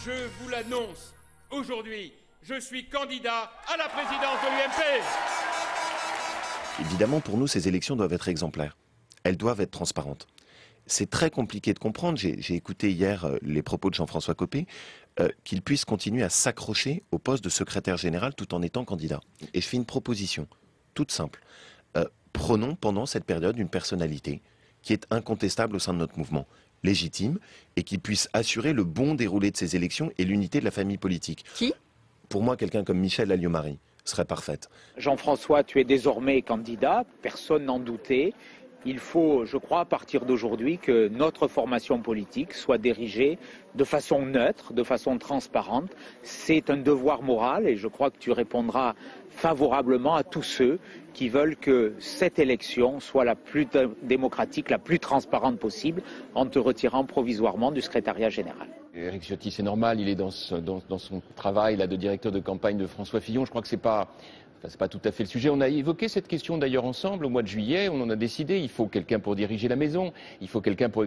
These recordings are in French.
Je vous l'annonce, aujourd'hui, je suis candidat à la présidence de l'UMP. Évidemment, pour nous, ces élections doivent être exemplaires. Elles doivent être transparentes. C'est très compliqué de comprendre, j'ai écouté hier les propos de Jean-François Copé, qu'il puisse continuer à s'accrocher au poste de secrétaire général tout en étant candidat. Et je fais une proposition toute simple. Prenons pendant cette période une personnalité qui est incontestable au sein de notre mouvement, légitime, et qui puisse assurer le bon déroulé de ces élections et l'unité de la famille politique. Qui ? Pour moi, quelqu'un comme Michèle Alliot-Marie serait parfaite. Jean-François, tu es désormais candidat, personne n'en doutait. Il faut, je crois, à partir d'aujourd'hui, que notre formation politique soit dirigée de façon neutre, de façon transparente. C'est un devoir moral et je crois que tu répondras favorablement à tous ceux qui veulent que cette élection soit la plus démocratique, la plus transparente possible, en te retirant provisoirement du secrétariat général. Éric Ciotti, c'est normal, il est dans son travail là, de directeur de campagne de François Fillon. Je crois que c'est pas tout à fait le sujet. On a évoqué cette question d'ailleurs ensemble au mois de juillet. On en a décidé. Il faut quelqu'un pour diriger la maison. Il faut quelqu'un pour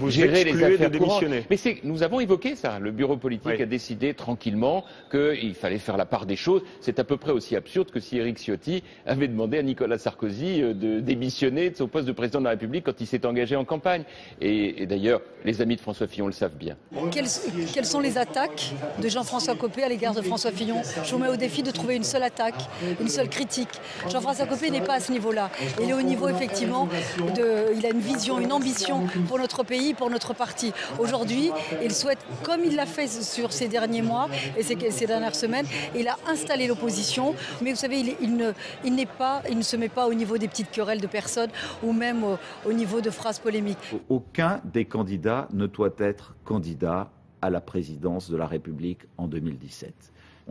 gérer les affaires courantes. Mais nous avons évoqué ça. Le bureau politique a décidé tranquillement qu'il fallait faire la part des choses. C'est à peu près aussi absurde que si Éric Ciotti avait demandé à Nicolas Sarkozy de démissionner de son poste de président de la République quand il s'est engagé en campagne. Et d'ailleurs, les amis de François Fillon le savent bien. Quelles sont les attaques de Jean-François Copé à l'égard de François Fillon? Je vous mets au défi de trouver une seule attaque, une seule critique. Jean-François Copé n'est pas à ce niveau-là. Il est au niveau, effectivement, il a une vision, une ambition pour notre pays, pour notre parti. Aujourd'hui, il souhaite, comme il l'a fait sur ces derniers mois et ces dernières semaines, il a installé l'opposition. Mais vous savez, il ne se met pas au niveau des petites querelles de personnes ou même au niveau de phrases polémiques. Aucun des candidats ne doit être candidat à la présidence de la République en 2017.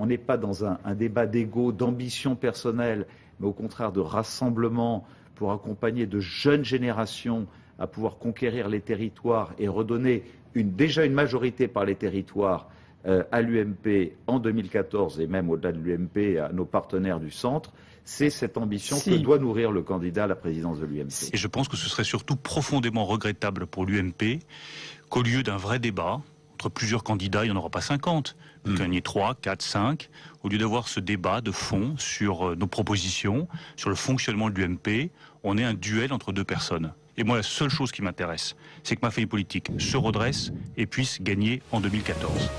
On n'est pas dans un débat d'ego, d'ambition personnelle, mais au contraire de rassemblement pour accompagner de jeunes générations à pouvoir conquérir les territoires et redonner déjà une majorité par les territoires à l'UMP en 2014 et même au-delà de l'UMP à nos partenaires du centre. C'est cette ambition que doit nourrir le candidat à la présidence de l'UMP. Et je pense que ce serait surtout profondément regrettable pour l'UMP qu'au lieu d'un vrai débat, entre plusieurs candidats, il n'y en aura pas 50, qu'il y en ait 3, 4, 5, au lieu d'avoir ce débat de fond sur nos propositions, sur le fonctionnement de l'UMP, on ait un duel entre deux personnes. Et moi, la seule chose qui m'intéresse, c'est que ma famille politique se redresse et puisse gagner en 2014.